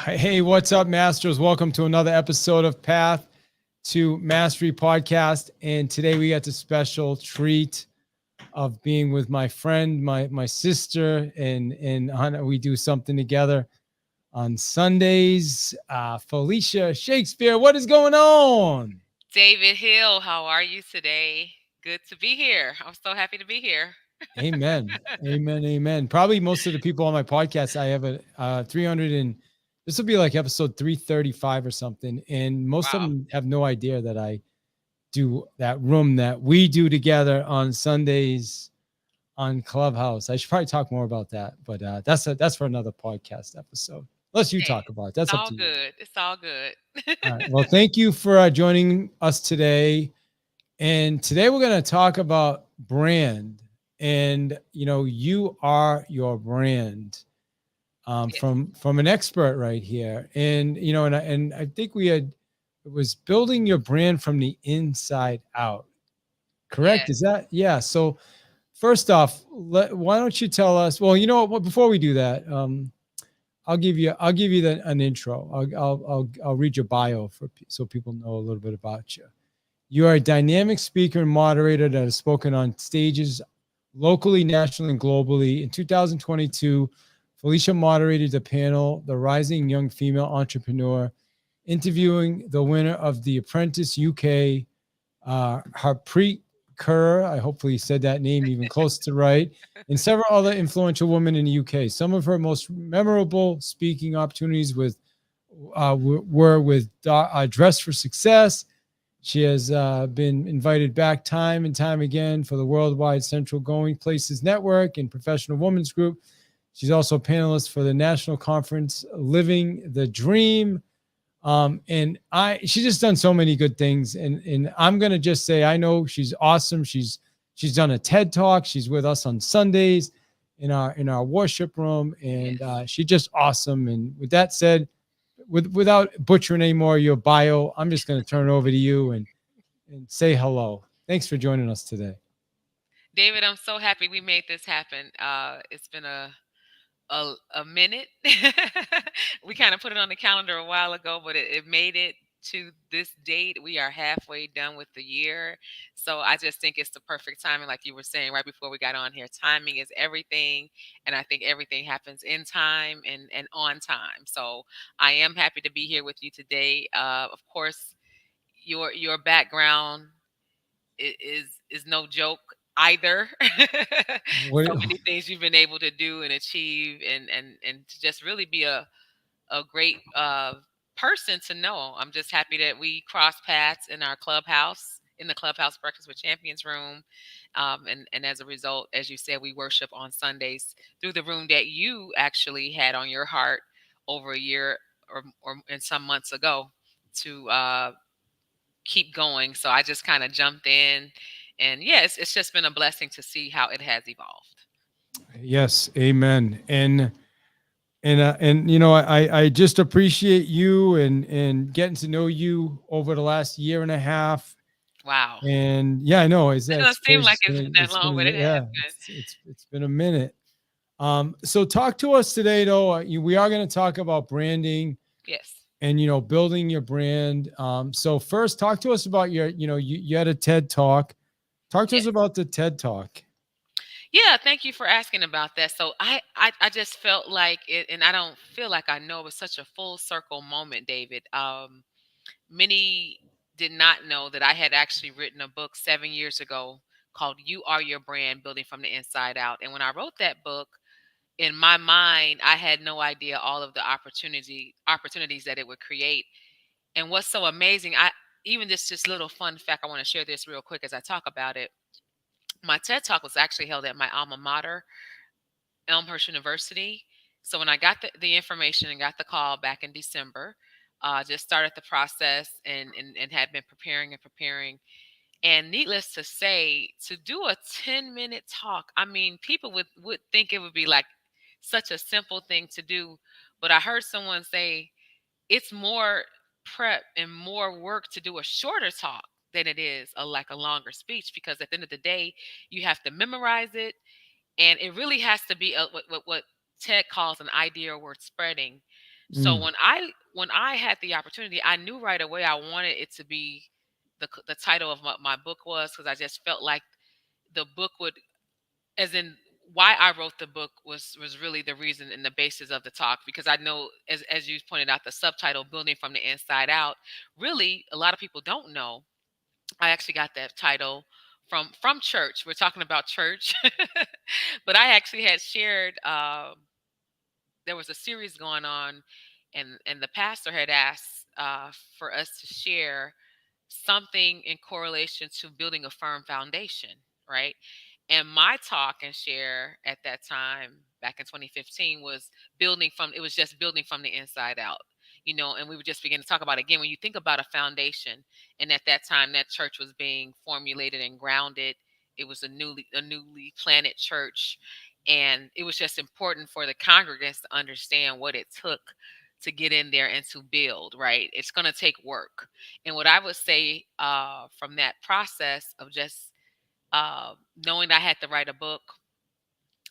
Hey, what's up, Masters? Welcome to another episode of Path to Mastery podcast. And today we got the special treat of being with my friend, my sister, and we do something together on Sundays. Felicia Shakespeare, what is going on? David Hill, how are you today? Good to be here. I'm so happy to be here. Amen. Amen. Amen. Probably most of the people on my podcast, I have a 300 and this will be like episode 335 or something. And most of Wow. them have no idea that I do that room that we do together on Sundays on Clubhouse. I should probably talk more about that, but that's for another podcast episode. Unless you Hey, talk about it. it's That's up all to you. good. It's all good. All right. Well, thank you for joining us today. And today we're going to talk about brand. And you are your brand Yes. from an expert right here. And and I think it was building your brand from the inside out. Correct? Yes. Is that yeah? So first off, why don't you tell us? Well, you know what? Before we do that, I'll give you an intro. I'll read your bio so people know a little bit about you. You are a dynamic speaker and moderator that has spoken on stages locally, nationally, and globally. In 2022, Felicia moderated the panel, The Rising Young Female Entrepreneur, interviewing the winner of The Apprentice UK, Harpreet Kaur. I hopefully said that name even close to right, and several other influential women in the UK. Some of her most memorable speaking opportunities were with Dress for Success. She has been invited back time and time again for the Worldwide Central Going Places Network and Professional Women's Group. She's also a panelist for the National Conference Living the Dream. And she's just done so many good things. And I'm gonna just say I know she's awesome. She's done a TED Talk. She's with us on Sundays in our worship room, and Yes. she's just awesome. And with that said, without butchering any more of your bio, I'm just gonna turn it over to you and say hello. Thanks for joining us today. David, I'm so happy we made this happen. It's been a minute. We kind of put it on the calendar a while ago, but it made it to this date. We are halfway done with the year. So I just think it's the perfect timing, like you were saying right before we got on here. Timing is everything. And I think everything happens in time and on time. So I am happy to be here with you today. Of course, your background is no joke either. What? So many things you've been able to do and achieve, and to just really be a great person to know. I'm just happy that we crossed paths in our clubhouse, in the Clubhouse Breakfast with Champions room. And as a result, as you said, we worship on Sundays through the room that you actually had on your heart over a year or and some months ago to keep going. So I just kind of jumped in. And yes, it's just been a blessing to see how it has evolved. Yes, amen. And I just appreciate you and getting to know you over the last year and a half. Wow. And yeah, I know It it's doesn't seem crazy. like it's been that long, but it has Yeah, been. it's been a minute. So talk to us today, though. We are going to talk about branding Yes. and building your brand. So first, talk to us about you had a TED Talk. Talk to us Yes. about the TED Talk. Yeah, thank you for asking about that. So I just felt like it, and I don't feel like I know it was such a full circle moment, David. Many did not know that I had actually written a book 7 years ago called "You Are Your Brand: Building from the Inside Out." And when I wrote that book, in my mind, I had no idea all of the opportunities that it would create. And what's so amazing, I even this little fun fact, I want to share this real quick as I talk about it. My TED Talk was actually held at my alma mater, Elmhurst University. So when I got the information and got the call back in December, just started the process and had been preparing and preparing. And needless to say, to do a 10-minute talk, I mean, people would think it would be like such a simple thing to do. But I heard someone say it's more prep and more work to do a shorter talk than it is like a longer speech, because at the end of the day, you have to memorize it, and it really has to be what Ted calls an idea or word spreading. So Mm. when I had the opportunity, I knew right away I wanted it to be the title of my book was, because I just felt like the book would, as in why I wrote the book was really the reason and the basis of the talk, because I know, as you pointed out, the subtitle, building from the inside out, really a lot of people don't know I actually got that title from church. We're talking about church. But I actually had shared, there was a series going on, and the pastor had asked for us to share something in correlation to building a firm foundation, right? And my talk and share at that time, back in 2015, was it was just building from the inside out, and we were just beginning to talk about, again, when you think about a foundation, and at that time that church was being formulated and grounded. It was a newly planted church, and it was just important for the congregants to understand what it took to get in there and to build, right? It's going to take work. And what I would say, from that process of just knowing that I had to write a book,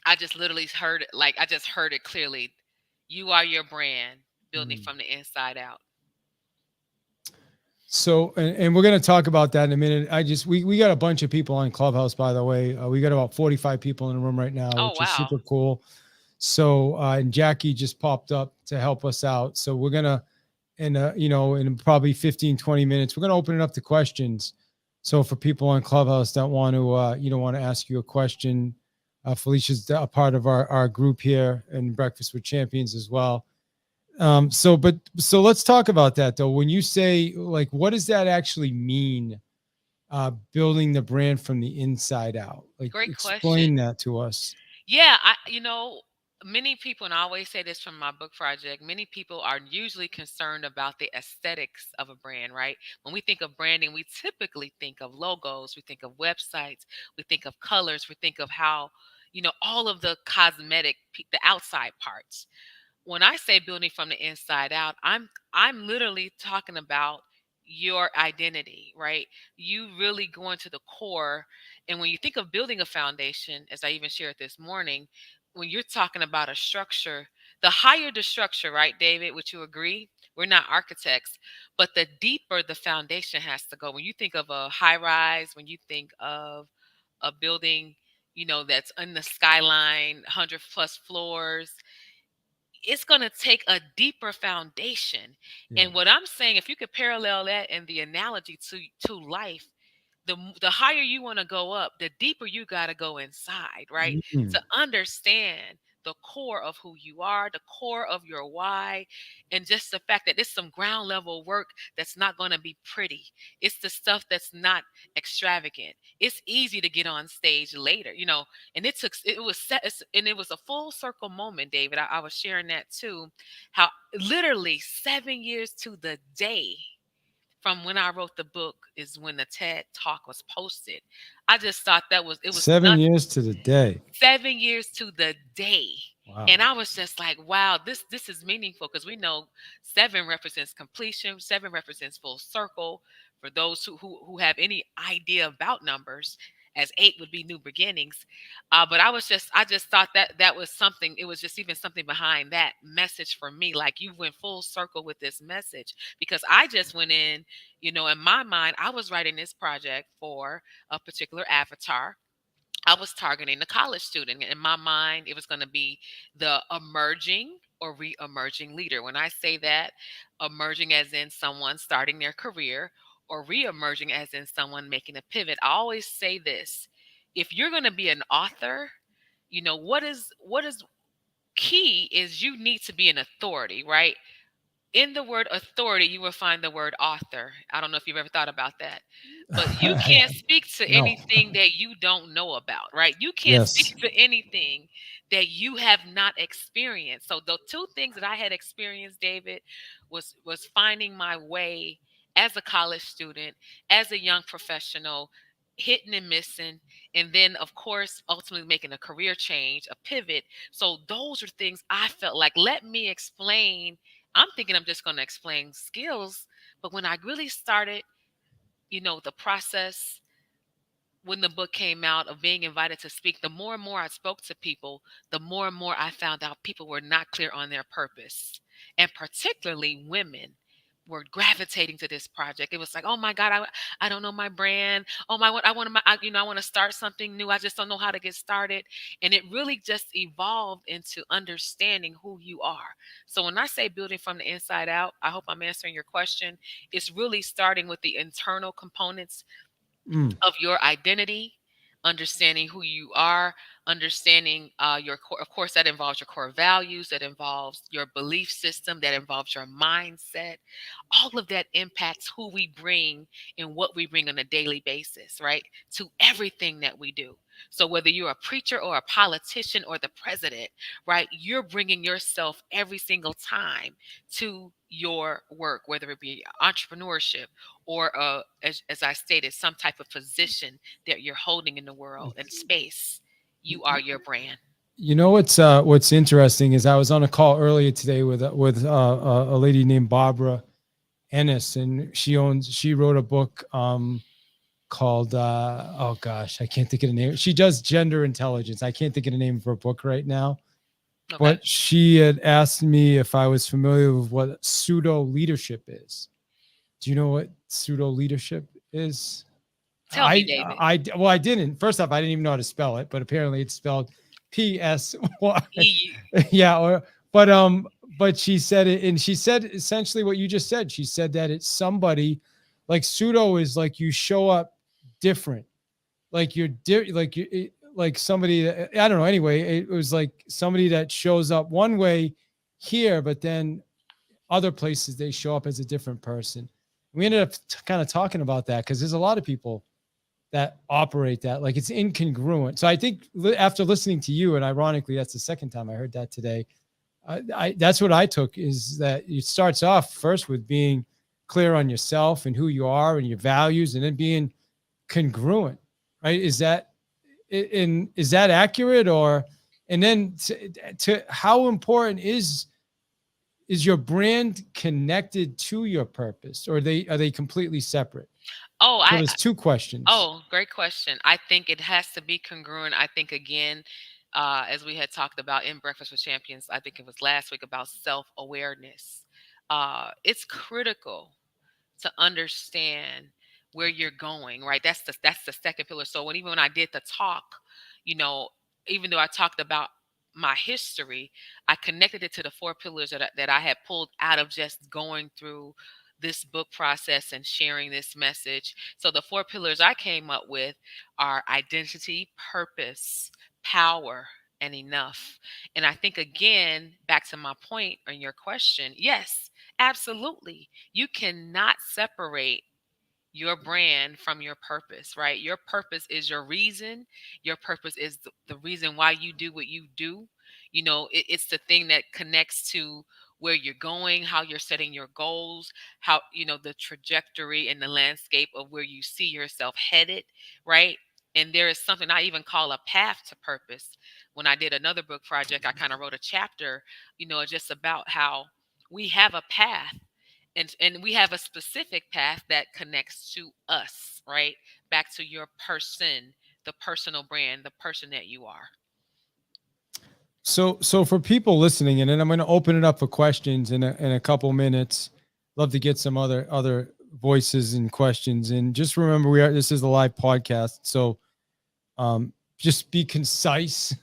I just literally heard it, like I just heard it clearly. You are your brand, building Mm. from the inside out. So, and we're going to talk about that in a minute. We got a bunch of people on Clubhouse, by the way. We got about 45 people in the room right now, Oh, which is wow. super cool. So, and Jackie just popped up to help us out. So we're going to, in probably 15, 20 minutes, we're going to open it up to questions. So for people on Clubhouse that want to, want to ask you a question, Felicia's a part of our group here in Breakfast with Champions as well. So let's talk about that though. When you say, like, what does that actually mean? Building the brand from the inside out. Like, Great question. explain that to us. Yeah, many people, and I always say this from my book project, many people are usually concerned about the aesthetics of a brand, right? When we think of branding, we typically think of logos, we think of websites, we think of colors, we think of how, all of the the outside parts. When I say building from the inside out, I'm literally talking about your identity, right? You really going to the core. And when you think of building a foundation, as I even shared this morning, when you're talking about a structure, the higher the structure, right, David, would you agree? We're not architects, but the deeper the foundation has to go. When you think of a high rise, when you think of a building, that's in the skyline, 100 plus floors, it's going to take a deeper foundation. Yeah. And what I'm saying, if you could parallel that in the analogy to life, the higher you want to go up, the deeper you got to go inside, right? Mm. To understand the core of who you are, the core of your why, and just the fact that it's some ground level work that's not going to be pretty. It's the stuff that's not extravagant. It's easy to get on stage later, and it was a full circle moment, David. I was sharing that too, how literally 7 years to the day from when I wrote the book is when the TED talk was posted. I just thought it was 7 years to the day. 7 years to the day. Wow. And I was just like, wow, this is meaningful, because we know seven represents completion, seven represents full circle. For those who have any idea about numbers, as eight would be new beginnings. But I just thought that was something. It was just even something behind that message for me. Like, you went full circle with this message, because I just went in my mind, I was writing this project for a particular avatar. I was targeting the college student. In my mind, it was going to be the emerging or re-emerging leader. When I say that, emerging as in someone starting their career, or re-emerging as in someone making a pivot. I always say this: if you're going to be an author, what is key is you need to be an authority, right? In the word authority, you will find the word author. I don't know if you've ever thought about that, but you can't speak to No. anything that you don't know about, right? You can't speak Yes. to anything that you have not experienced. So the two things that I had experienced, David, was finding my way as a college student, as a young professional, hitting and missing, and then of course ultimately making a career change, a pivot. So those are things I felt like, let me explain. I'm thinking I'm just going to explain skills. But when I really started, the process, when the book came out, of being invited to speak, the more and more I spoke to people, the more and more I found out people were not clear on their purpose. And particularly women were gravitating to this project. It was like, oh my God, I don't know my brand. Oh my, I want to, I want to start something new. I just don't know how to get started. And it really just evolved into understanding who you are. So when I say building from the inside out, I hope I'm answering your question. It's really starting with the internal components Mm. of your identity, understanding who you are, understanding your core. Of course, that involves your core values, that involves your belief system, that involves your mindset. All of that impacts who we bring and what we bring on a daily basis, right? To everything that we do. So whether you're a preacher or a politician or the president, right, you're bringing yourself every single time to your work, whether it be entrepreneurship or as I stated, some type of position that you're holding in the world and space. You are your brand. You know what's interesting is I was on a call earlier today with a lady named Barbara Ennis, and she wrote a book called oh gosh, I can't think of the name. She does gender intelligence. I can't think of the name of her book right now, Okay. but she had asked me if I was familiar with what pseudo leadership is. Do you know what pseudo leadership is? Tell me, David. Well, I didn't. First off, I didn't even know how to spell it, but apparently it's spelled PSY. EU. Yeah, but she said it, and she said essentially what you just said. She said that it's somebody like pseudo is like you show up different, like like somebody that, I don't know. Anyway, it was like somebody that shows up one way here, but then other places they show up as a different person. We ended up kind of talking about that because there's a lot of people that operate that like it's incongruent. So I think after listening to you, and ironically, that's the second time I heard that today. That's what I took, is that it starts off first with being clear on yourself and who you are and your values, and then being congruent, right? Is that accurate? Or and then to how important is your brand connected to your purpose, or are they completely separate? Oh, So there's two questions. great question. I think it has to be congruent. I think again, as we had talked about in Breakfast with Champions, I think it was last week, about self-awareness. It's critical to understand where you're going, right? That's the second pillar. So even when I did the talk, you know, even though I talked about my history, I connected it to the four pillars that I had pulled out of just going through this book process and sharing this message. So the four pillars I came up with are identity, purpose, power, and enough. And I think, again, back to my point on your question, yes, absolutely. You cannot separate your brand from your purpose, right? Your purpose is your reason. Your purpose is the reason why you do what you do. It's the thing that connects to where you're going, how you're setting your goals, how, the trajectory and the landscape of where you see yourself headed, right? And there is something I even call a path to purpose. When I did another book project, I kind of wrote a chapter, just about how we have a path, and we have a specific path that connects to us, right? Back to your person, the personal brand, the person that you are. So for people listening, and then I'm going to open it up for questions in a couple minutes. Love to get some other voices and questions. And just remember, this is a live podcast, so just be concise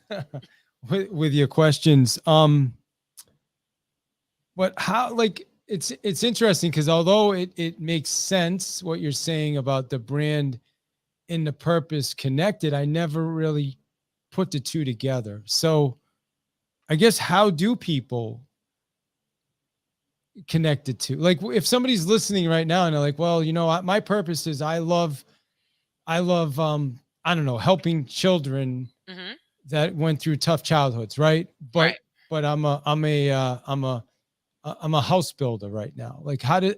with your questions. But how, like, it's interesting because although it makes sense what you're saying about the brand and the purpose connected, I never really put the two together. So I guess, how do people connect it to, like, if somebody's listening right now and they're like, well, my purpose is I love I don't know, helping children Hmm. that went through tough childhoods, right? But Right. I'm a house builder right now. Like, how do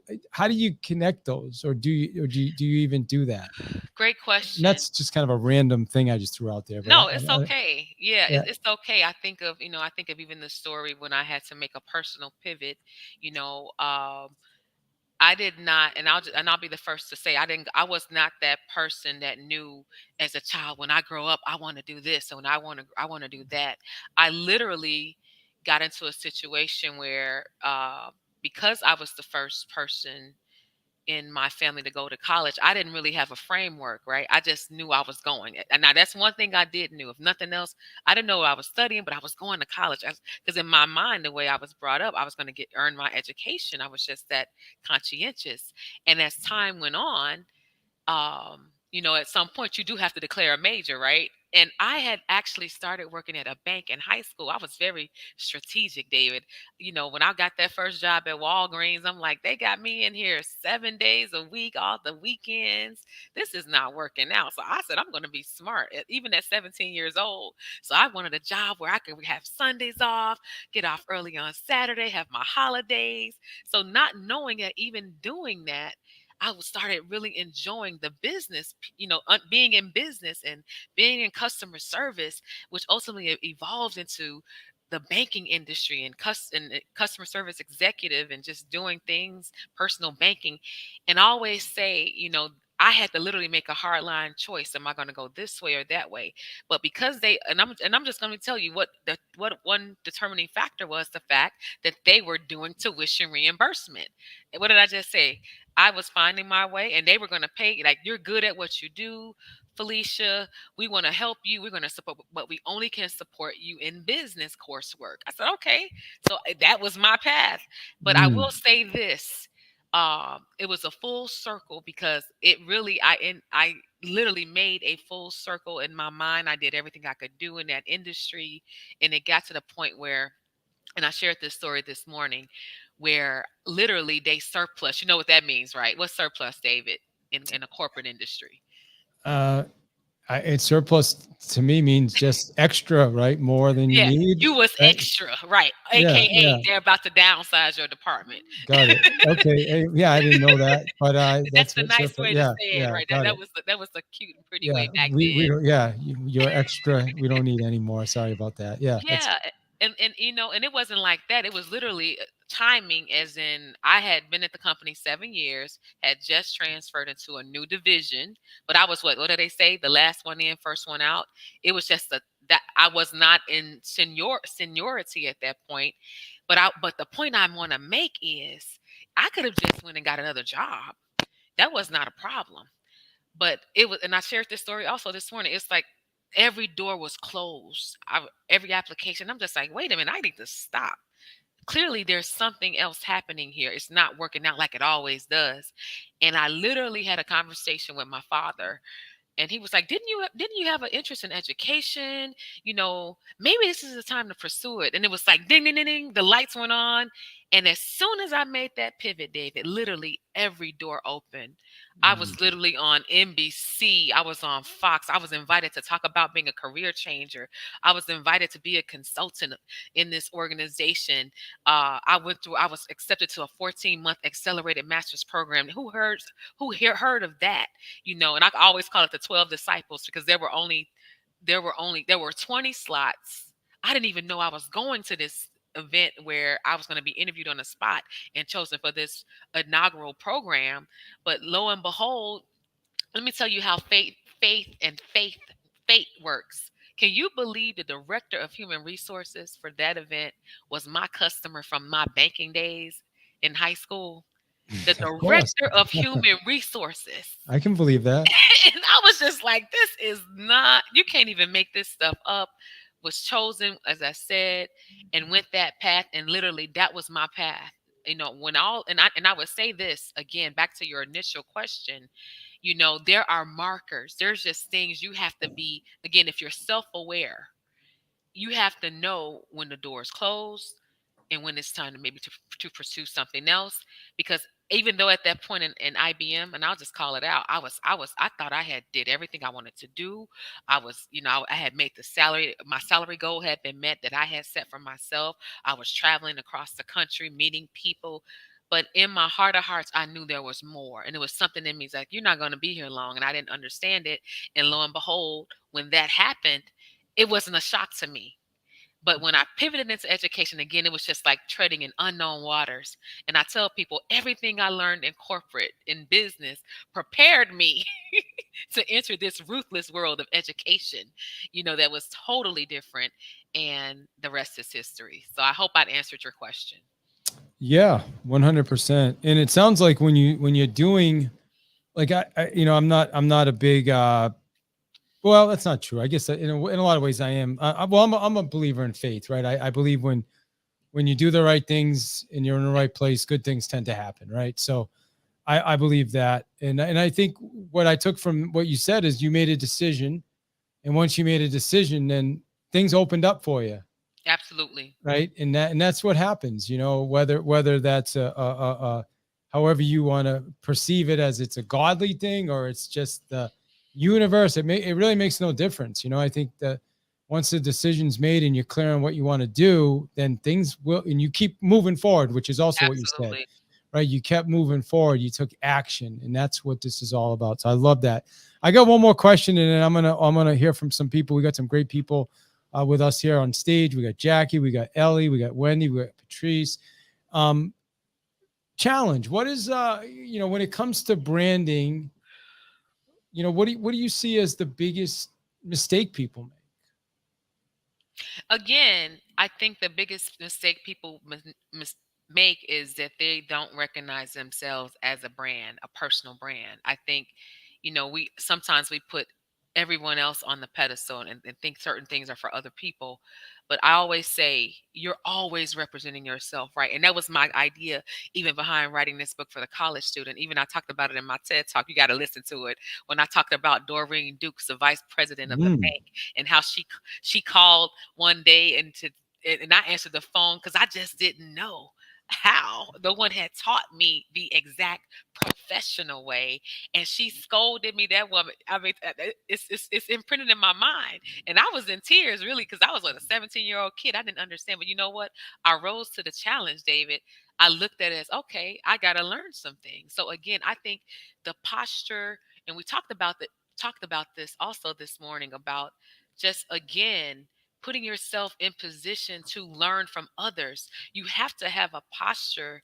you connect those, or do you even do that? Great And question. that's just kind of a random thing I just threw out there, but No, it's okay. Yeah, yeah. it's okay. I think of even the story when I had to make a personal pivot, you know, um, I did not, and I'll be the first to say I was not that person that knew as a child, when I grow up I want to do this, and when I want to do that. I literally got into a situation where because I was the first person in my family to go to college, I didn't really have a framework, right? I just knew I was going. And now that's one thing I did knew. If nothing else, I didn't know what I was studying, but I was going to college. Because in my mind, the way I was brought up, I was going to get earn my education. I was just that conscientious. And as time went on, at some point you do have to declare a major, right? And I had actually started working at a bank in high school. I was very strategic, David. When I got that first job at Walgreens, I'm like, they got me in here 7 days a week, all the weekends. This is not working out. So I said, I'm going to be smart, even at 17 years old. So I wanted a job where I could have Sundays off, get off early on Saturday, have my holidays. So not knowing that, even doing that, started really enjoying the business, being in business and being in customer service, which ultimately evolved into the banking industry and customer service executive, and just doing things, personal banking. And I always say, I had to literally make a hard line choice. Am I going to go this way or that way? But because I'm just going to tell you what one determining factor was, the fact that they were doing tuition reimbursement. And what did I just say? I was finding my way, and they were going to pay. Like, you're good at what you do, Felicia. We want to help you. We're going to support, but we only can support you in business coursework. I said, okay. So that was my path. But I will Mm. say this. It was a full circle, because it really, I literally made a full circle in my mind. I did everything I could do in that industry. And it got to the point where, and I shared this story this morning, where literally they surplus. You know what that means, right? What's surplus, David, in a corporate industry? Uh, it's surplus to me means just extra, right? More than you Yeah, need, you was right? extra, right? Yeah, AKA, yeah, they're about to downsize your department. got it. Okay, yeah, I didn't know that, but That's that's the what nice surplus. way to Yeah, say it, yeah, right? That got that it. was the, that was the cute and pretty Yeah, way back we then. don't. Yeah, you're extra. We don't need any more. Sorry about that. Yeah, that's Yeah, and and it wasn't like that. It was literally timing, as in I had been at the company 7 years, had just transferred into a new division, but I was what do they say? The last one in, first one out. It was just that I was not in seniority at that point. But the point I want to make is, I could have just went and got another job. That was not a problem. But it was, and I shared this story also this morning. It's like every door was closed. Every application. I'm just like, wait a minute, I need to stop. Clearly, there's something else happening here. It's not working out like it always does. And I literally had a conversation with my father, and he was like, didn't you have an interest in education? Maybe this is the time to pursue it. And it was like, ding ding ding ding, the lights went on. And as soon as I made that pivot, David, literally every door opened. I mm, was literally on NBC. I was on Fox. I was invited to talk about being a career changer. I was invited to be a consultant in this organization. I was accepted to a 14-month accelerated master's program. Who heard of that? And I always call it the 12 disciples, because there were 20 slots. I didn't even know I was going to this event where I was going to be interviewed on the spot and chosen for this inaugural program. But lo and behold, let me tell you how fate works. Can you believe the director of human resources for that event was my customer from my banking days in high school? The of course, director of human resources. I can believe that. And I was just like, this is not, you can't even make this stuff up. Was chosen, as I said, and went that path. And literally, that was my path. When all, and I would say this again, back to your initial question, there are markers. There's just things you have to be, again, if you're self aware, you have to know when the door is closed and when it's time to maybe to pursue something else. Because even though at that point in IBM, and I'll just call it out, I thought I had did everything I wanted to do. I was, I had made my salary goal had been met that I had set for myself. I was traveling across the country, meeting people. But in my heart of hearts, I knew there was more. And it was something in me like, you're not going to be here long. And I didn't understand it. And lo and behold, when that happened, it wasn't a shock to me. But when I pivoted into education again, it was just like treading in unknown waters. And I tell people everything I learned in corporate, in business, prepared me to enter this ruthless world of education, that was totally different. And the rest is history. So I hope I'd answered your question. Yeah, 100%. And it sounds like when you're doing, like, I'm not a big, well, that's not true. I guess in a lot of ways I am. I'm a believer in faith, right? I believe when you do the right things and you're in the right place, good things tend to happen, right? So I believe that. And I think what I took from what you said is you made a decision. And once you made a decision, then things opened up for you. Absolutely. Right. And that's what happens, whether that's a however you want to perceive it, as it's a godly thing or it's just the universe. It really makes no difference. I think that once the decision's made and you're clear on what you want to do, then things will, and you keep moving forward, which is also what you said, Absolutely. right? You kept moving forward, you took action, and that's what this is all about. So I love that. I got one more question, and then I'm gonna hear from some people. We got some great people with us here on stage. We got Jackie, we got Ellie, we got Wendy, we got Patrice. Challenge. What is when it comes to branding, what do you see as the biggest mistake people make? Again, I think the biggest mistake people make is that they don't recognize themselves as a brand, a personal brand. I think, we sometimes we put everyone else on the pedestal and think certain things are for other people. But I always say you're always representing yourself, right? And that was my idea even behind writing this book for the college student. Even I talked about it in my TED talk. You got to listen to it. When I talked about Doreen Dukes, the vice president of the bank, and how she called one day and I answered the phone because I just didn't know how. No one had taught me the exact professional way, and she scolded me. That woman, I mean, it's imprinted in my mind, and I was in tears really because I was like a 17-year-old kid. I didn't understand, but you know what? I rose to the challenge, David. I looked at it as, okay, I got to learn some things. So again, I think the posture, and we talked about this also this morning about just again putting yourself in position to learn from others. You have to have a posture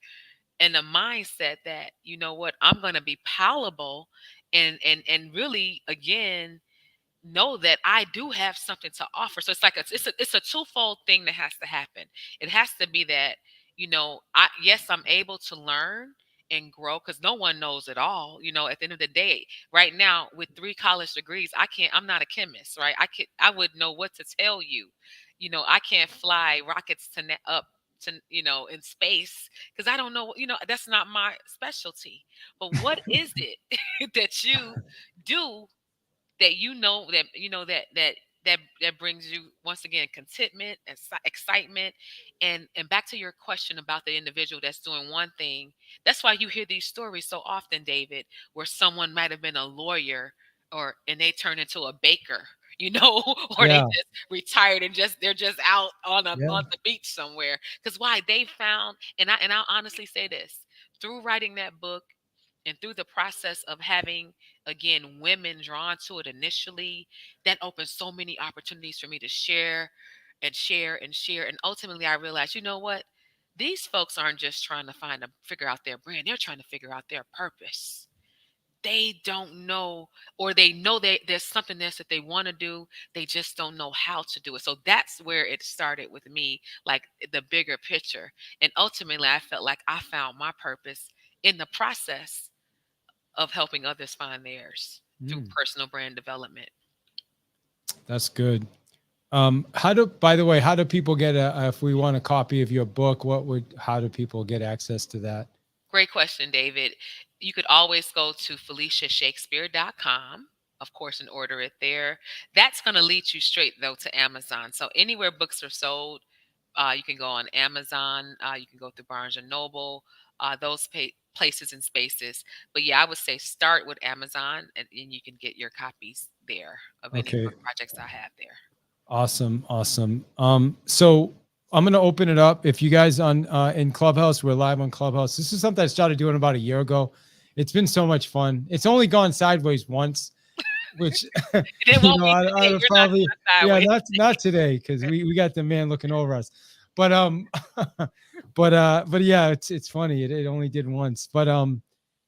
and a mindset that, you know what, I'm going to be palatable and really again know that I do have something to offer. So it's like it's a twofold thing that has to happen. It has to be that, I'm able to learn and grow because no one knows it all. At the end of the day, right now with 3 college degrees, I'm not a chemist, right? I would know what to tell you. I can't fly rockets up to, in space because I don't know, that's not my specialty. But what is it that you do that that brings you once again contentment and excitement, and back to your question about the individual that's doing one thing. That's why you hear these stories so often, David, where someone might have been a lawyer and they turn into a baker, or they Yeah. just retired and they're just out Yeah. on the beach somewhere. Because why? They found, and I'll honestly say this, through writing that book and through the process of having again women drawn to it initially, that opened so many opportunities for me to share and share and share. And ultimately I realized, you know what, these folks aren't just trying to figure out their brand, they're trying to figure out their purpose. They don't know, or they know there's something else that they want to do, they just don't know how to do it. So that's where it started with me, like the bigger picture. And ultimately I felt like I found my purpose in the process of helping others find theirs through personal brand development. That's good. By the way, how do people get if we want a copy of your book, how do people get access to that? Great question, David. You could always go to FeliciaShakespeare.com, of course, and order it there. That's going to lead you straight, though, to Amazon. So anywhere books are sold, you can go on Amazon. You can go through Barnes and Noble, those places and spaces. But yeah, I would say start with Amazon, and you can get your copies there of any Okay. book projects I have there. Awesome. So I'm going to open it up. If you guys in Clubhouse, we're live on Clubhouse. This is something I started doing about a year ago. It's been so much fun. It's only gone sideways once. which It you won't know, be I today. would You're not probably, going yeah, sideways. not today because we got the man looking over us. But but yeah, it's funny. It only did once. But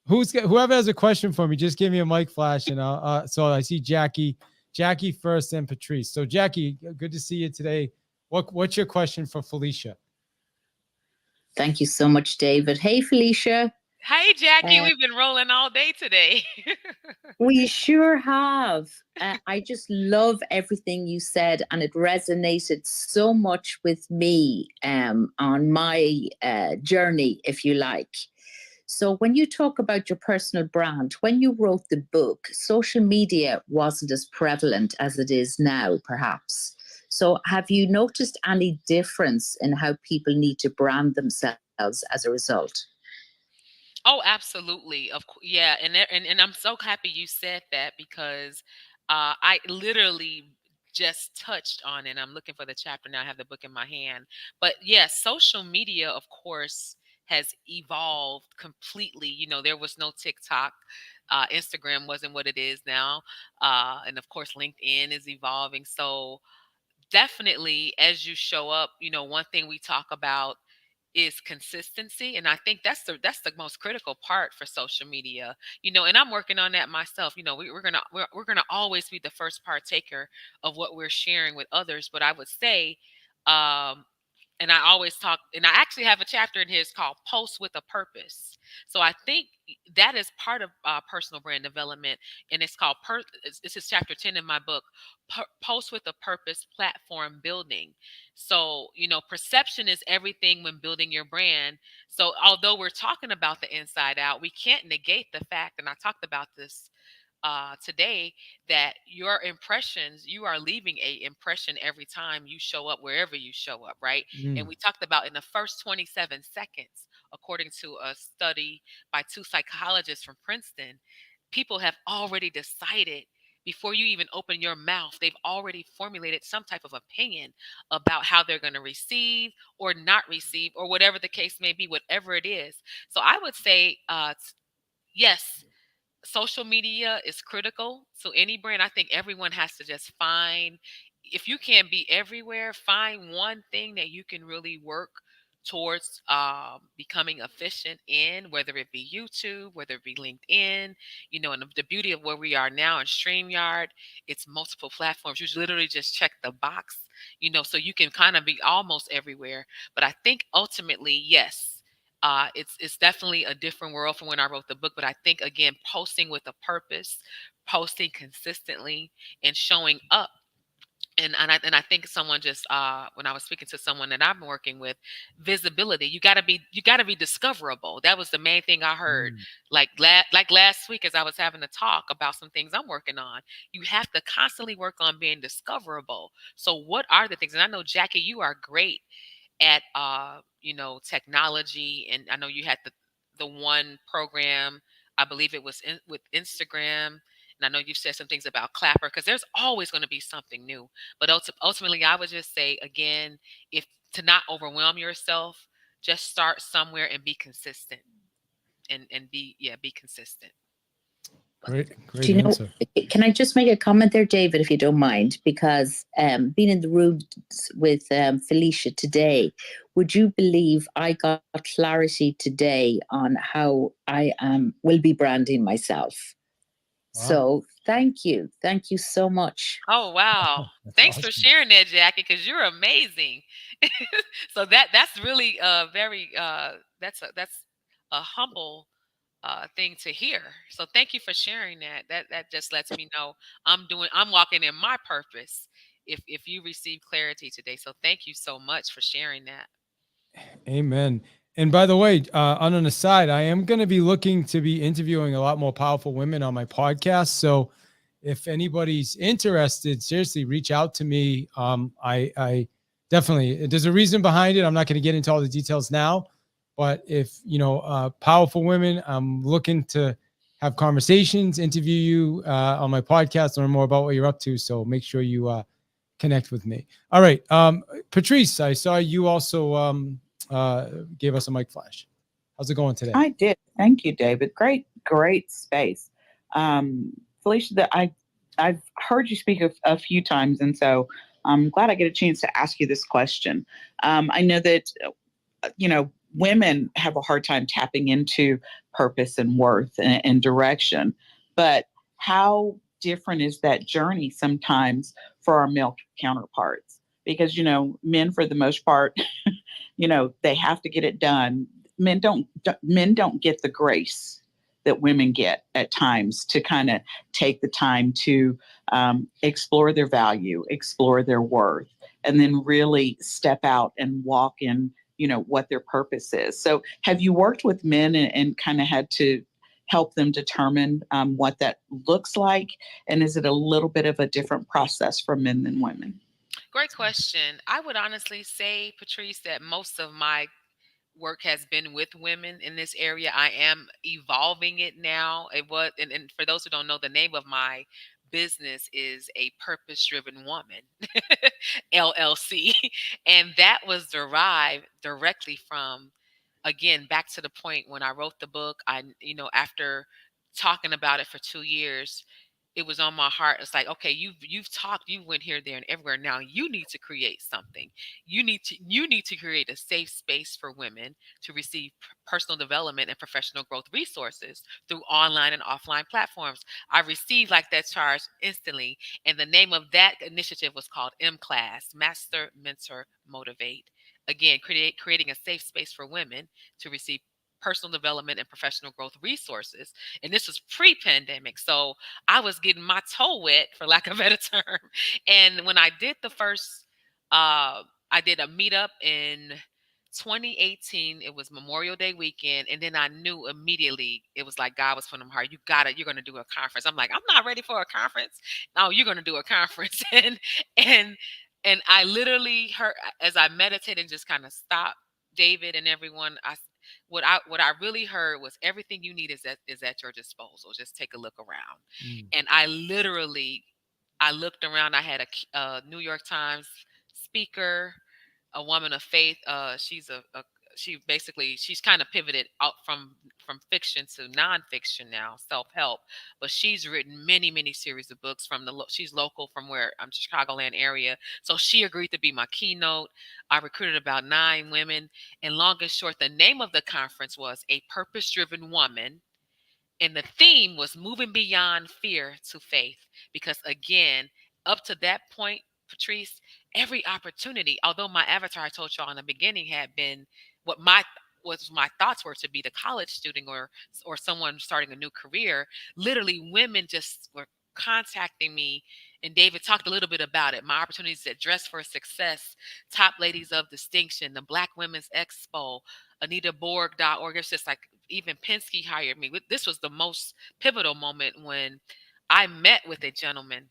whoever has a question for me, just give me a mic flash and I'll. So I see Jackie first, and Patrice. So Jackie, good to see you today. What's your question for Felicia? Thank you so much, David. Hey, Felicia. Hey, Jackie, we've been rolling all day today. We sure have. I just love everything you said, and it resonated so much with me on my journey, if you like. So when you talk about your personal brand, when you wrote the book, social media wasn't as prevalent as it is now, perhaps. So have you noticed any difference in how people need to brand themselves as a result? Oh, absolutely. Yeah, and I'm so happy you said that because I literally just touched on it. I'm looking for the chapter now. I have the book in my hand. But yes, social media, of course, has evolved completely. You know, there was no TikTok. Instagram wasn't what it is now. And of course, LinkedIn is evolving. So definitely, as you show up, you know, one thing we talk about is consistency, and I think that's the most critical part for social media. You know, and I'm working on that myself. You know, we're gonna always be the first partaker of what we're sharing with others, but I would say um and I always talk, and I actually have a chapter in here. It's called Post with a Purpose. So I think that is part of personal brand development, and it's called this is chapter 10 in my book, Post with a Purpose Platform Building. So you know, perception is everything when building your brand. So although we're talking about the inside out, we can't negate the fact, and I talked about this today, that your impressions, you are leaving a impression every time you show up wherever you show up, right? And we talked about in the first 27 seconds, according to a study by two psychologists from Princeton, people have already decided before you even open your mouth, they've already formulated some type of opinion about how they're going to receive or not receive, or whatever the case may be, whatever it is. So I would say, yes, social media is critical. So any brand, I think everyone has to just find, if you can't be everywhere, find one thing that you can really work towards becoming efficient in, whether it be YouTube, whether it be LinkedIn, you know. And the beauty of where we are now in StreamYard, it's multiple platforms. You literally just check the box, you know, so you can kind of be almost everywhere. But I think ultimately, yes, it's definitely a different world from when I wrote the book. But I think, again, posting with a purpose, posting consistently, and showing up. And I think someone just when I was speaking to someone that I've been working with, visibility. You gotta be discoverable. That was the main thing I heard. Like last week, as I was having a talk about some things I'm working on, you have to constantly work on being discoverable. So what are the things? And I know, Jackie, you are great at you know, technology, and I know you had the one program, I believe it was with Instagram, and I know you've said some things about Clapper, because there's always going to be something new. But ultimately, I would just say again, if to not overwhelm yourself, just start somewhere and be consistent, and be consistent. Great Do you know, answer. can I just make a comment there, David, if you don't mind? Because being in the room with Felicia today, would you believe I got clarity today on how I will be branding myself? Wow. So thank you. Thank you so much. Oh, wow. Thanks for sharing that, Jackie, because you're amazing. So that's really very that's a humble thing to hear. So thank you for sharing that. That just lets me know I'm walking in my purpose if you receive clarity today. So thank you so much for sharing that. Amen. And by the way, on an aside, I am going to be looking to be interviewing a lot more powerful women on my podcast. So if anybody's interested, seriously, reach out to me. I definitely, there's a reason behind it. I'm not going to get into all the details now, but if, you know, powerful women, I'm looking to have conversations, interview you on my podcast, learn more about what you're up to. So make sure you connect with me. All right. Patrice, I saw you also gave us a mic flash. How's it going today? I did. Thank you, David. Great space. Felicia, I've heard you speak a few times, and so I'm glad I get a chance to ask you this question. I know that women have a hard time tapping into purpose and worth and direction, but how different is that journey sometimes for our male counterparts? Because men, for the most part, they have to get it done. Men don't get the grace that women get at times to kind of take the time to explore their value, explore their worth, and then really step out and walk in, what their purpose is. So have you worked with men and kind of had to help them determine what that looks like? And is it a little bit of a different process for men than women? Great question. I would honestly say, Patrice, that most of my work has been with women in this area. I am evolving it now. It was, and for those who don't know, the name of my business is A Purpose Driven Woman, LLC. And that was derived directly from, again, back to the point when I wrote the book. After talking about it for 2 years, it was on my heart. It's like, okay, you've talked, you went here, there, and everywhere. Now you need to create something. You need to create a safe space for women to receive personal development and professional growth resources through online and offline platforms. I received like that charge instantly, and the name of that initiative was called M Class, Master Mentor Motivate. Again, creating a safe space for women to receive personal development and professional growth resources. And this was pre-pandemic. So I was getting my toe wet, for lack of a better term. And when I did I did a meetup in 2018. It was Memorial Day weekend. And then I knew immediately it was like God was putting on my heart. You're going to do a conference. I'm like, I'm not ready for a conference. No, you're going to do a conference. And and I literally heard, as I meditated and just kind of stopped, David and everyone, what I really heard was everything you need is at your disposal. Just take a look around. Mm. And I looked around. I had a New York Times speaker, a woman of faith. She's kind of pivoted out from fiction to nonfiction now, self-help. But she's written many series of books she's local from where I'm, Chicagoland area. So she agreed to be my keynote. I recruited about 9 women, and long and short, the name of the conference was A Purpose-Driven Woman. And the theme was moving beyond fear to faith. Because again, up to that point, Patrice, every opportunity, although my avatar, I told y'all in the beginning, had been what my thoughts were to be the college student or someone starting a new career, literally women just were contacting me. And David talked a little bit about it. My opportunities at Dress for Success, Top Ladies of Distinction, the Black Women's Expo, AnitaBorg.org. It's just like even Penske hired me. This was the most pivotal moment when I met with a gentleman,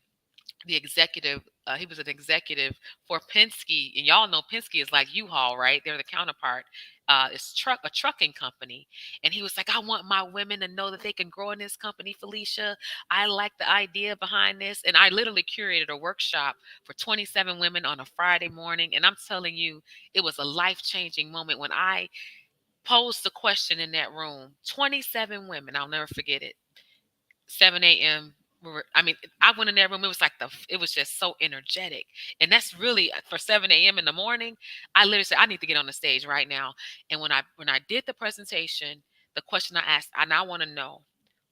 the executive. He was an executive for Penske, and y'all know Penske is like U-Haul, right? They're the counterpart. It's a trucking company, and he was like, "I want my women to know that they can grow in this company, Felicia. I like the idea behind this." And I literally curated a workshop for 27 women on a Friday morning, and I'm telling you, it was a life-changing moment when I posed the question in that room. 27 women, I'll never forget it. 7 a.m. I went in that room. It was like it was just so energetic, and that's really for 7 a.m. in the morning. I literally said, I need to get on the stage right now. And when I did the presentation, the question I asked, and I want to know,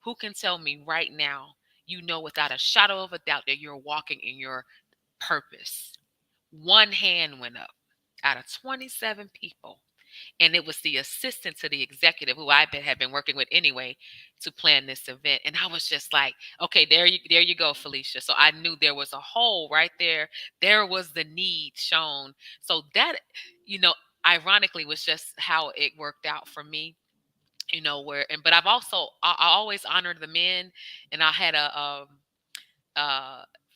who can tell me right now, without a shadow of a doubt that you're walking in your purpose. One hand went up out of 27 people. And it was the assistant to the executive who had been working with anyway to plan this event. And I was just like, okay, there you go, Felicia. So I knew there was a hole right there. There was the need shown. So that, you know, ironically was just how it worked out for me. But I always honored the men, and I had uh,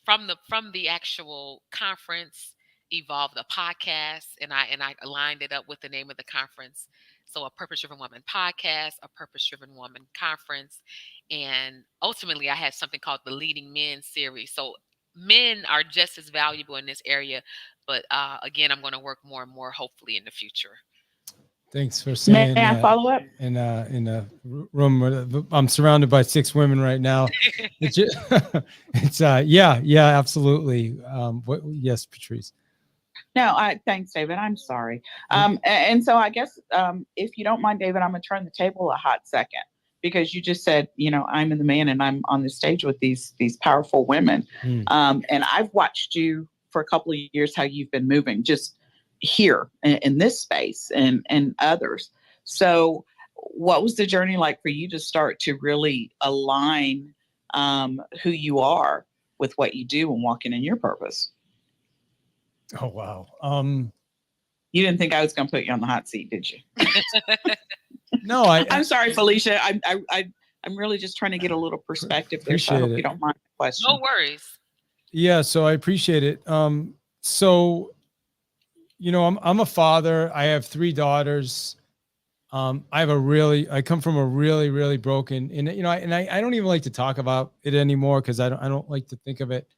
from the actual conference evolved a podcast, and I aligned it up with the name of the conference. So, a Purpose Driven Woman podcast, a Purpose Driven Woman conference, and ultimately I had something called the Leading Men series. So men are just as valuable in this area, but again, I'm going to work more and more hopefully in the future. Thanks for saying May I that. follow up? In a room where I'm surrounded by 6 women right now. It's just, yeah, absolutely. Yes, Patrice. No, thanks, David. I'm sorry. And so I guess if you don't mind, David, I'm going to turn the table a hot second, because you just said, I'm the man and I'm on the stage with these powerful women. And I've watched you for a couple of years, how you've been moving just here in this space and others. So what was the journey like for you to start to really align who you are with what you do and walking in your purpose? Oh, wow. You didn't think I was going to put you on the hot seat, did you? No, I'm sorry, Felicia. I'm really just trying to get a little perspective there. So I hope you don't mind the question. No worries. Yeah, so I appreciate it. So, I'm a father. I have 3 daughters. I come from a really, really broken, and I don't even like to talk about it anymore, because I don't like to think of it.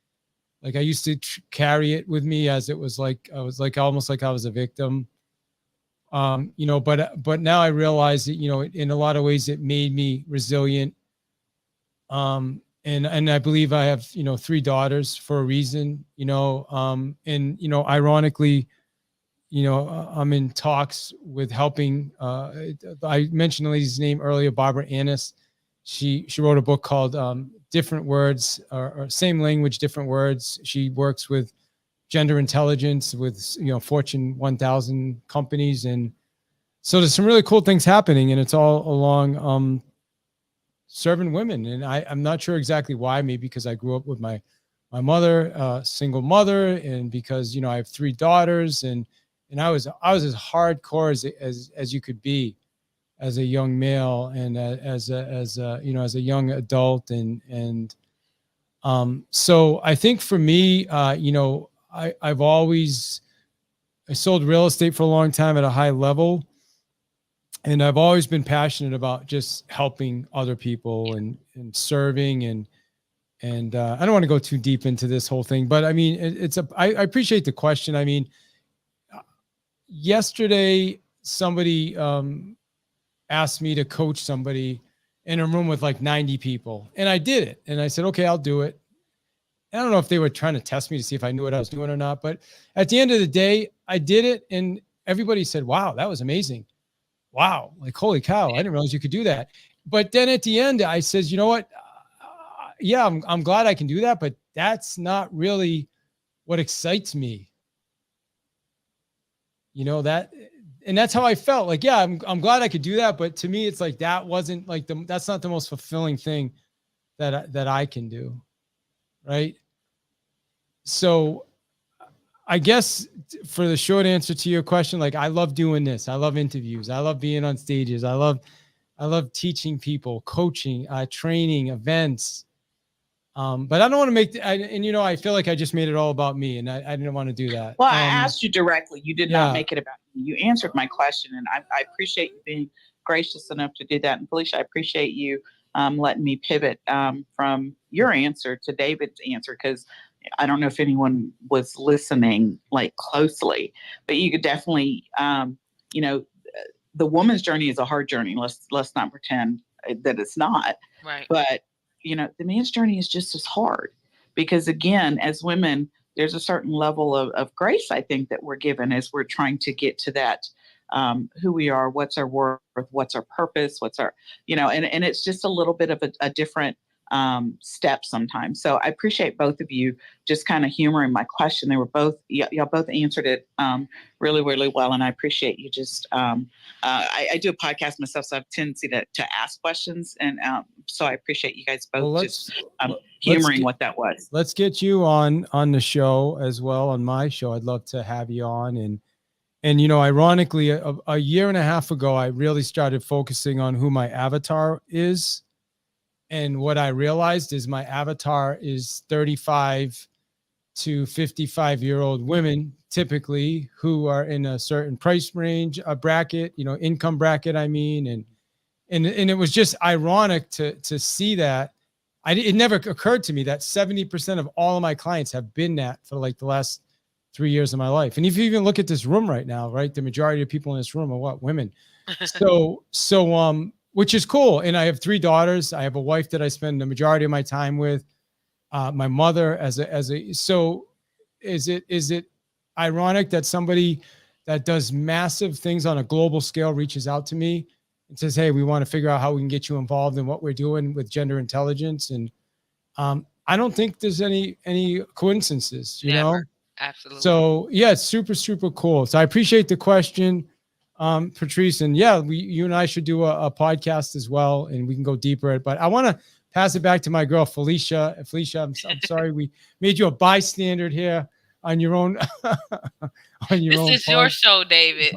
Like I used to carry it with me as it was like, I was like, almost like I was a victim. But now I realize that, in a lot of ways it made me resilient. And I believe I have, 3 daughters for a reason, ironically, I'm in talks with helping, I mentioned the lady's name earlier, Barbara Annis. She wrote a book called, Different Words, or Same Language, Different Words. She works with gender intelligence with, Fortune 1000 companies. And so there's some really cool things happening, and it's all along, serving women. And I'm not sure exactly why, maybe because I grew up with my mother, single mother, and because, I have 3 daughters, and I was as hardcore as you could be as a young male, and as a young adult. And so I think for me, I sold real estate for a long time at a high level. And I've always been passionate about just helping other people and serving. And I don't want to go too deep into this whole thing, but I mean, I appreciate the question. I mean, yesterday somebody asked me to coach somebody in a room with like 90 people, and I did it. And I said, okay, I'll do it. I don't know if they were trying to test me to see if I knew what I was doing or not, but at the end of the day, I did it. And everybody said, wow, that was amazing. Wow. Like, holy cow. I didn't realize you could do that. But then at the end, I says, you know what? Yeah, I'm glad I can do that, but that's not really what excites me. And that's how I felt. Like, yeah, I'm glad I could do that, but to me, it's like that wasn't like that's not the most fulfilling thing that I can do, right? So, I guess for the short answer to your question, like I love doing this. I love interviews. I love being on stages. I love teaching people, coaching, training, events. But I don't want to make, I feel like I just made it all about me, and I didn't want to do that. Well, I asked you directly. You did not make it about you. You answered my question, and I appreciate you being gracious enough to do that. And Felicia, I appreciate you letting me pivot from your answer to David's answer, because I don't know if anyone was listening like closely, but you could definitely, the woman's journey is a hard journey. Let's not pretend that it's not. Right. But the man's journey is just as hard, because again, as women, there's a certain level of grace, I think, that we're given as we're trying to get to that, who we are, what's our worth, what's our purpose, what's our, and it's just a little bit of a different step sometimes. So I appreciate both of you just kind of humoring my question. They were both, y'all both answered it really, really well. And I appreciate you just, I do a podcast myself, so I have a tendency to ask questions. And so I appreciate you guys both humoring what that was. Let's get you on the show as well, on my show. I'd love to have you on. And ironically, a year and a half ago, I really started focusing on who my avatar is. And what I realized is my avatar is 35 to 55-year-old women, typically, who are in a certain price range, a bracket, income bracket, and it was just ironic to see that. It never occurred to me that 70% of all of my clients have been that for like the last 3 years of my life. And if you even look at this room right now, right, the majority of people in this room are what? Women. So, which is cool. And I have 3 daughters. I have a wife that I spend the majority of my time with. My mother so is it ironic that somebody that does massive things on a global scale reaches out to me and says, hey, we want to figure out how we can get you involved in what we're doing with gender intelligence. And I don't think there's any coincidences, you Never. know? Absolutely. So yeah, it's super, super cool. So I appreciate the question, Patrice. And yeah, you and I should do a podcast as well, and we can go deeper. But I want to pass it back to my girl, Felicia. Felicia, I'm sorry we made you a bystander here on your own. This is your show, David.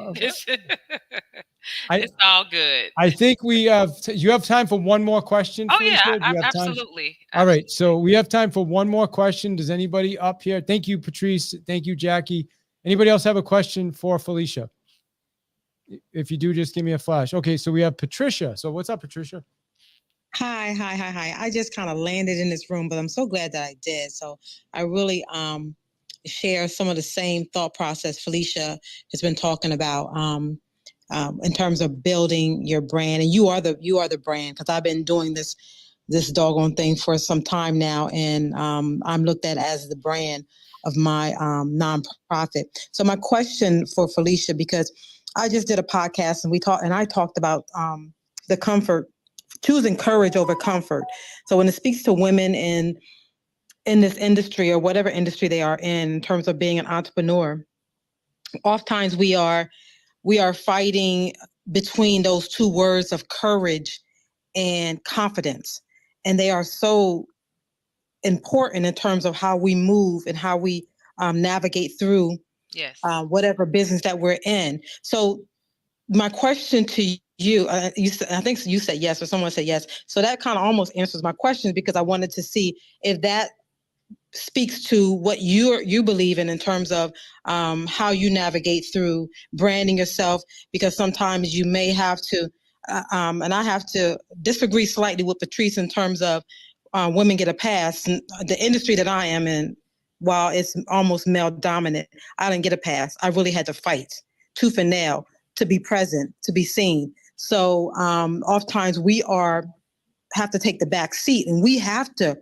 It's all good. I think we have. You have time for one more question? Oh Felicia? yeah, Do you have time? absolutely. All right, so we have time for one more question. Does anybody up here? Thank you, Patrice. Thank you, Jackie. Anybody else have a question for Felicia? If you do, just give me a flash. Okay, so we have Patricia. So what's up, Patricia? Hi. I just kind of landed in this room, but I'm so glad that I did. So I really share some of the same thought process Felicia has been talking about in terms of building your brand. And you are the brand, because I've been doing this doggone thing for some time now, and I'm looked at as the brand of my nonprofit. So my question for Felicia, because I just did a podcast and I talked about the comfort, choosing courage over comfort. So when it speaks to women in this industry or whatever industry they are in terms of being an entrepreneur, oftentimes we are fighting between those two words of courage and confidence. And they are so important in terms of how we move and how we navigate through whatever business that we're in. So my question to you, I think you said yes, or someone said yes. So that kind of almost answers my question, because I wanted to see if that speaks to what you believe in terms of how you navigate through branding yourself, because sometimes you may have to, and I have to disagree slightly with Patrice in terms of women get a pass. The industry that I am in, while it's almost male dominant, I didn't get a pass. I really had to fight tooth and nail to be present, to be seen. So oftentimes we have to take the back seat, and we have to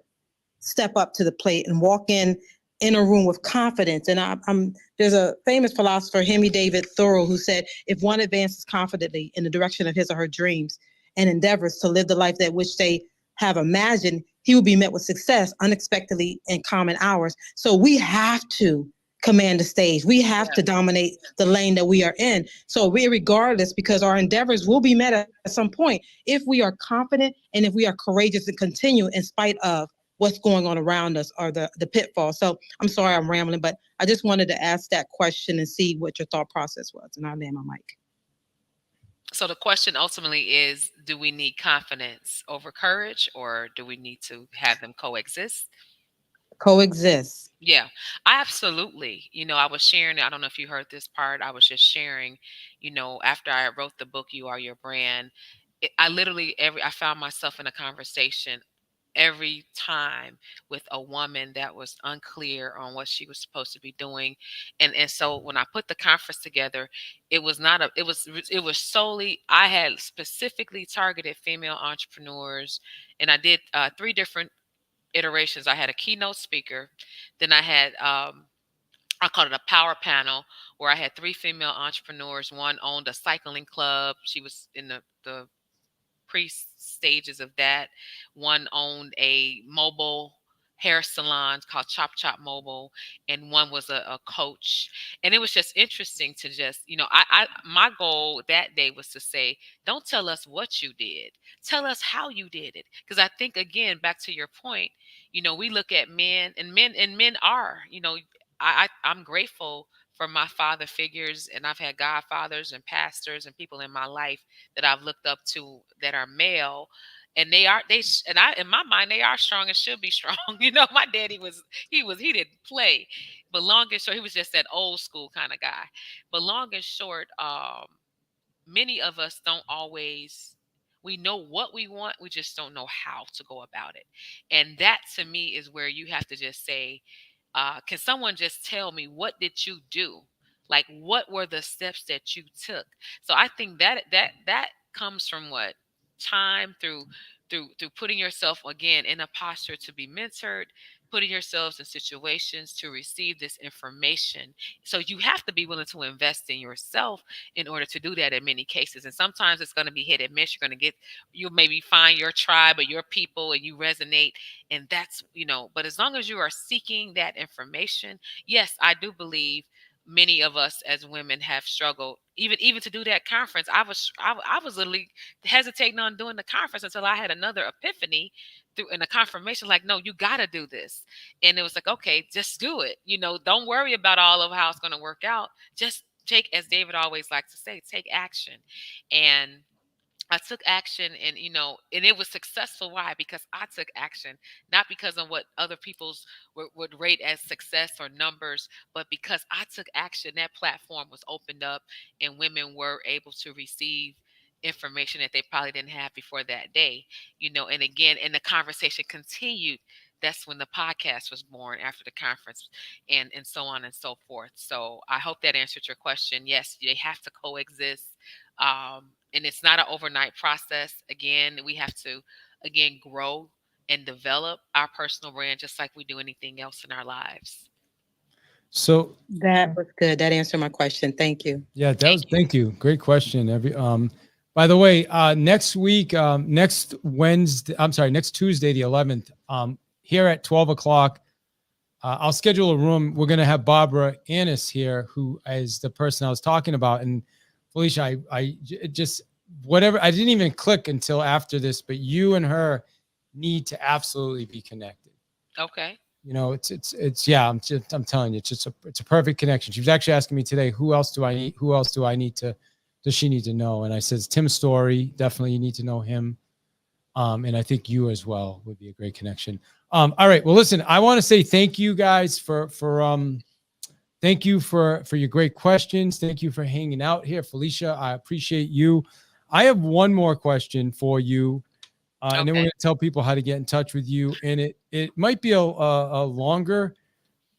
step up to the plate and walk in a room with confidence. And there's a famous philosopher, Henry David Thoreau, who said, if one advances confidently in the direction of his or her dreams and endeavors to live the life that which they have imagined, he will be met with success unexpectedly in common hours. So we have to command the stage. We have to dominate the lane that we are in. So regardless, because our endeavors will be met at some point, if we are confident and if we are courageous and continue in spite of what's going on around us or the pitfall. So I'm sorry I'm rambling, but I just wanted to ask that question and see what your thought process was. And I'll land my mic. So the question ultimately is, do we need confidence over courage, or do we need to have them coexist? Coexist. Yeah, absolutely. I was sharing, I don't know if you heard this part. I was just sharing, after I wrote the book, You Are Your Brand, I found myself in a conversation every time with a woman that was unclear on what she was supposed to be doing. And so when I put the conference together, it was solely, I had specifically targeted female entrepreneurs, and I did 3 different iterations. I had a keynote speaker, then I had I called it a power panel, where I had 3 female entrepreneurs. One owned a cycling club. She was in the pre-stages of that. One owned a mobile hair salon called Chop Chop Mobile, and one was a coach. And it was just interesting to just, my goal that day was to say, don't tell us what you did, tell us how you did it. Because I think, again, back to your point, we look at men, and men are, I'm grateful for my father figures, and I've had godfathers and pastors and people in my life that I've looked up to that are male, and in my mind, they are strong and should be strong. My daddy he didn't play, but long and short, he was just that old school kind of guy. But long and short, many of us don't always, we know what we want, we just don't know how to go about it. And that, to me, is where you have to just say, Can someone just tell me, what did you do? Like, what were the steps that you took? So I think that comes from what? Time, through putting yourself again in a posture to be mentored, putting yourselves in situations to receive this information. So you have to be willing to invest in yourself in order to do that in many cases. And sometimes it's going to be hit and miss. You'll maybe find your tribe or your people and you resonate. And that's, but as long as you are seeking that information, yes, I do believe many of us as women have struggled even to do that conference. I was literally hesitating on doing the conference until I had another epiphany through in a confirmation, like, no, you got to do this. And it was like, okay, just do it. Don't worry about all of how it's going to work out. Just take, as David always likes to say, take action. And I took action, and it was successful. Why? Because I took action, not because of what other people's would rate as success or numbers, but because I took action. That platform was opened up and women were able to receive information that they probably didn't have before that day, and again, and the conversation continued. That's when the podcast was born after the conference, and so on and so forth. So I hope that answered your question. Yes, they have to coexist. And it's not an overnight process. Again, we have to grow and develop our personal brand just like we do anything else in our lives. So That was good. That answered my question. Thank you. yeah, thank you. Great question. By the way, next week, next Tuesday, the 11th, here at 12 o'clock, I'll schedule a room. We're going to have Barbara Annis here, who is the person I was talking about. And Felicia, I just, whatever, I didn't even click until after this, but you and her need to absolutely be connected. Okay. Yeah, I'm telling you, it's a perfect connection. She was actually asking me today, who else do does she need to know? And I says, Tim Story, definitely you need to know him. And I think you as well would be a great connection. All right. Well, listen, I want to say thank you guys thank you for your great questions. Thank you for hanging out here. Felicia, I appreciate you. I have one more question for you. And then we're going to tell people how to get in touch with you. And it might be a longer,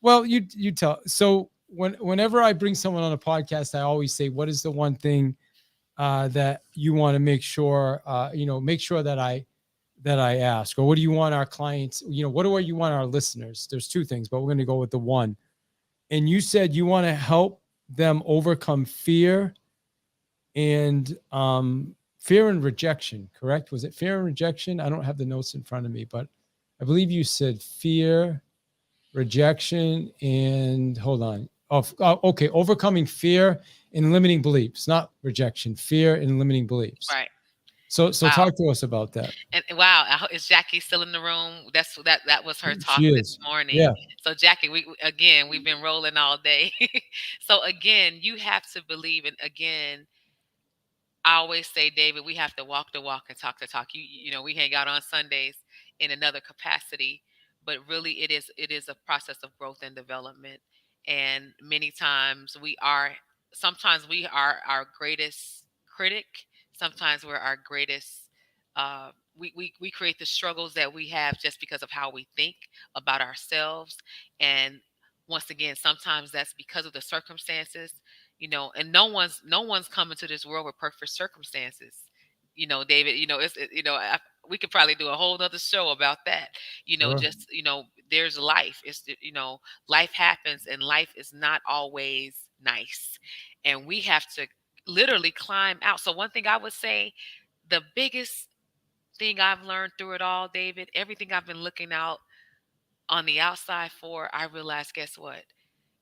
well, you tell. So whenever I bring someone on a podcast, I always say, what is the one thing that you want to make sure, that I ask, or what do you want our clients, what do you want our listeners? There's two things, but we're going to go with the one. And you said you want to help them overcome fear and rejection, correct? Was it fear and rejection? I don't have the notes in front of me, but I believe you said fear, rejection, and hold on. Okay. Overcoming fear and limiting beliefs, not rejection, fear and limiting beliefs. Right. So wow. Talk to us about that. And wow, is Jackie still in the room? That was her talk this morning. Yeah. So Jackie, we've been rolling all day. So again, you have to believe, and again, I always say, David, we have to walk the walk and talk the talk. We hang out on Sundays in another capacity, but really it is a process of growth and development. And many times sometimes we are our greatest critic. Sometimes we're our greatest, we create the struggles that we have just because of how we think about ourselves. And once again, sometimes that's because of the circumstances, and no one's coming to this world with perfect circumstances. David, we could probably do a whole other show about that. Sure. Just, there's life. It's, life happens and life is not always nice. And we have to literally climb out. So one thing I would say, the biggest thing I've learned through it all, David, everything I've been looking out on the outside for, I realized, guess what?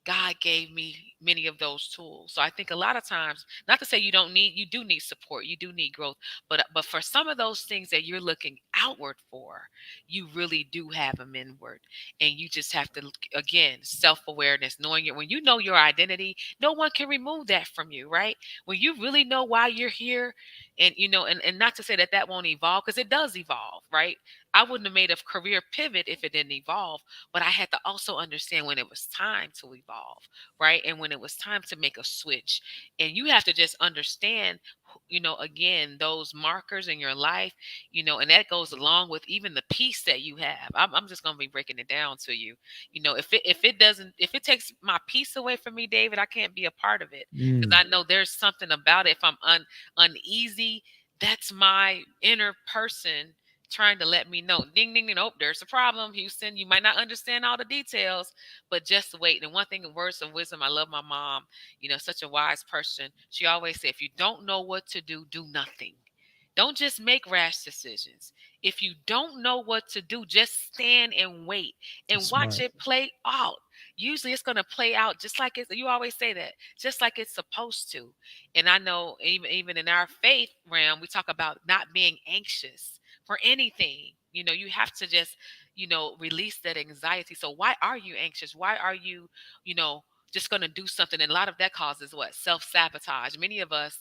God gave me many of those tools. So I think a lot of times, not to say you do need support, you do need growth, but for some of those things that you're looking outward for, you really do have them inward. And you just have to, again, self-awareness, knowing when you know your identity, no one can remove that from you, right? When you really know why you're here, and and not to say that won't evolve, because it does evolve, right? I wouldn't have made a career pivot if it didn't evolve, but I had to also understand when it was time to evolve, right? And when it was time to make a switch. And you have to just understand, again, those markers in your life, and that goes along with even the peace that you have. I'm just going to be breaking it down to you. If it takes my peace away from me, David, I can't be a part of it, because I know there's something about it. If I'm uneasy, that's my inner person trying to let me know, ding, ding, ding, oh, there's a problem, Houston. You might not understand all the details, but just wait. And one thing in words of wisdom, I love my mom, such a wise person. She always said, if you don't know what to do, do nothing. Don't just make rash decisions. If you don't know what to do, just stand and wait and That's watch smart. it play out. Usually it's going to play out just like you always say that, just like it's supposed to. And I know even in our faith realm, we talk about not being anxious for anything. You have to just, release that anxiety. So why are you anxious? Why are you, just going to do something? And a lot of that causes what? Self-sabotage. Many of us,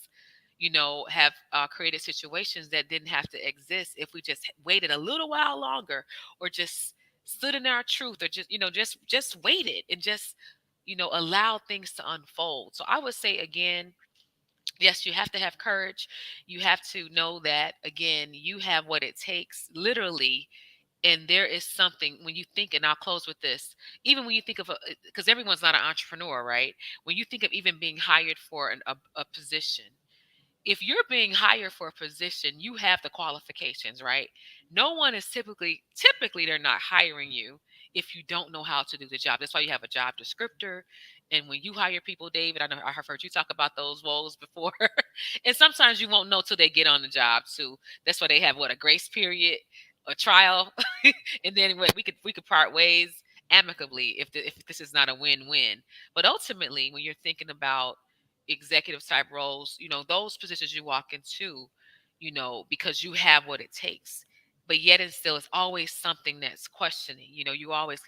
have created situations that didn't have to exist if we just waited a little while longer, or just stood in our truth, or just, just waited and just, allow things to unfold. So I would say again, yes, you have to have courage. You have to know that, again, you have what it takes, literally. And there is something when you think, and I'll close with this, even when you think of, because everyone's not an entrepreneur, right? When you think of even being hired for a position, if you're being hired for a position, you have the qualifications, right? No one is typically they're not hiring you if you don't know how to do the job. That's why you have a job descriptor. And when you hire people, David, I know I have heard you talk about those roles before. And sometimes you won't know till they get on the job too. That's why they have a grace period, a trial, and then we could part ways amicably if this is not a win-win. But ultimately, when you're thinking about executive type roles, those positions you walk into, because you have what it takes. But yet and still, it's always something that's questioning. You always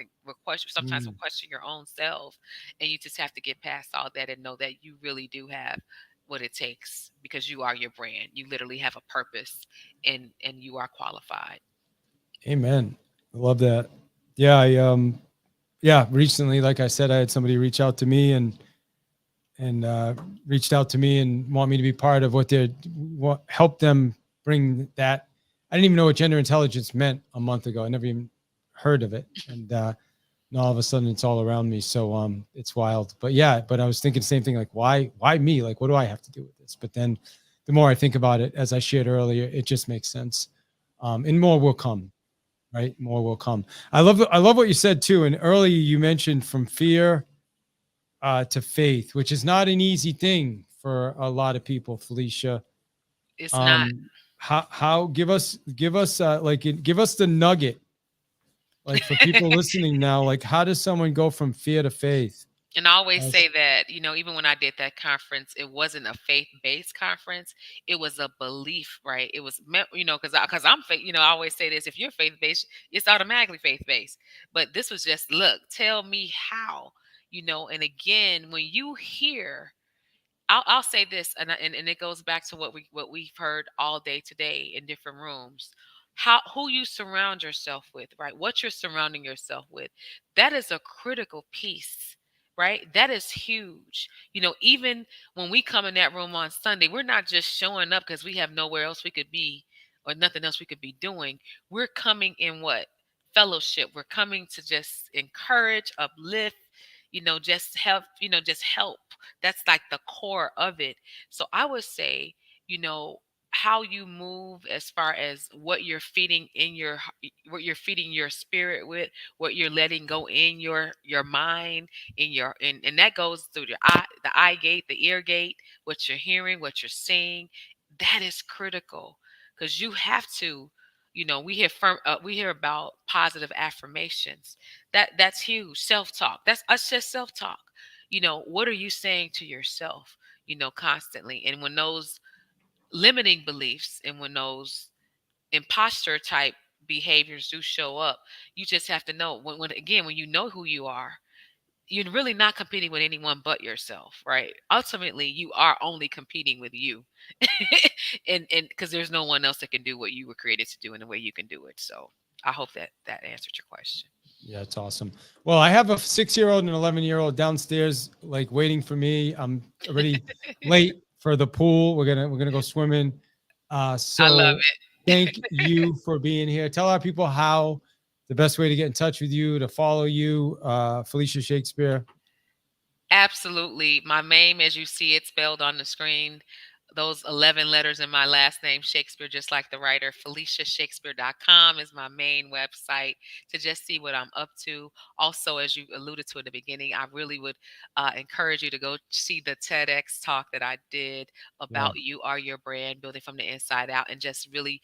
sometimes will Mm. question your own self, and you just have to get past all that and know that you really do have what it takes, because you are your brand. You literally have a purpose, and you are qualified. Amen. I love that. Yeah, recently, like I said, I had somebody reach out to me and reached out to me and want me to be part of help them bring that. I didn't even know what gender intelligence meant a month ago. I never even heard of it. And now all of a sudden it's all around me. So it's wild. But yeah, but I was thinking the same thing, like, why me? Like, what do I have to do with this? But then the more I think about it, as I shared earlier, it just makes sense. And more will come, right? More will come. I love what you said too. And earlier you mentioned from fear to faith, which is not an easy thing for a lot of people, Felicia. It's not. How give us give us the nugget, like for people listening now, like how does someone go from fear to faith? And I always As- say that, even when I did that conference, it wasn't a faith-based conference. It was a belief, right? It was, because I'm faith, I always say this, if you're faith-based, it's automatically faith-based. But this was just, look, tell me how, and again, when you hear, I'll say this, and it goes back to what we've heard all day today in different rooms. Who you surround yourself with, right? What you're surrounding yourself with, that is a critical piece, right? That is huge. Even when we come in that room on Sunday, we're not just showing up because we have nowhere else we could be or nothing else we could be doing. We're coming in what? Fellowship. We're coming to just encourage, uplift, just help. That's like the core of it. So I would say, how you move as far as what you're feeding what you're feeding your spirit with, what you're letting go in your mind, and that goes through the eye gate, the ear gate, what you're hearing, what you're seeing. That is critical, because you have to, we hear about positive affirmations. That's huge. Self-talk. That's us, just self-talk. What are you saying to yourself, constantly? And when those limiting beliefs and when those imposter type behaviors do show up, you just have to know, when you know who you are, you're really not competing with anyone but yourself, right? Ultimately, you are only competing with you. And because there's no one else that can do what you were created to do in the way you can do it. So I hope that answered your question. Yeah, it's awesome. Well, I have a 6-year-old and an 11-year-old downstairs, like waiting for me. I'm already late for the pool. We're gonna go swimming. I love So it. thank you for being here. Tell our people how the best way to get in touch with you, to follow you, Felicia Shakespeare. Absolutely. My name, as you see it spelled on the screen, those 11 letters in my last name, Shakespeare, just like the writer, FeliciaShakespeare.com is my main website to just see what I'm up to. Also, as you alluded to in the beginning, I really would encourage you to go see the TEDx talk that I did about You Are Your Brand, building from the inside out, and just really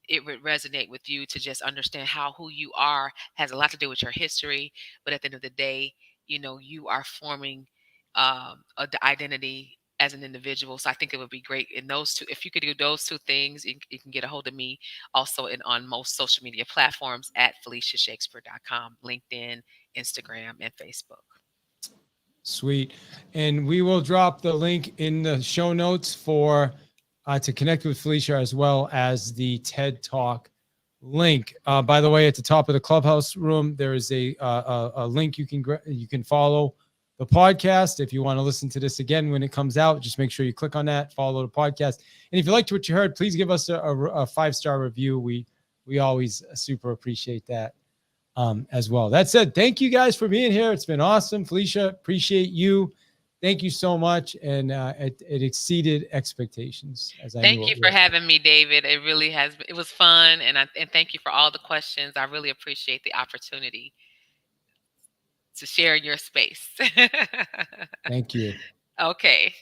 it would resonate with you to just understand how who you are has a lot to do with your history. But at the end of the day, you are forming identity as an individual. So I think it would be great in those two. If you could do those two things, you can get a hold of me also on most social media platforms at FeliciaShakespeare.com, LinkedIn, Instagram, and Facebook. Sweet. And we will drop the link in the show notes for to connect with Felicia, as well as the TED Talk link. By the way, at the top of the Clubhouse room, there is a link you can follow the podcast. If you want to listen to this again when it comes out, just make sure you click on that, follow the podcast. And if you liked what you heard, please give us a 5-star review. We always super appreciate that as well. That said, thank you guys for being here. It's been awesome. Felicia, appreciate you. Thank you so much. And it exceeded expectations. Thank you for having me, David. It really has. It was fun. And thank you for all the questions. I really appreciate the opportunity to share in your space. Thank you. Okay.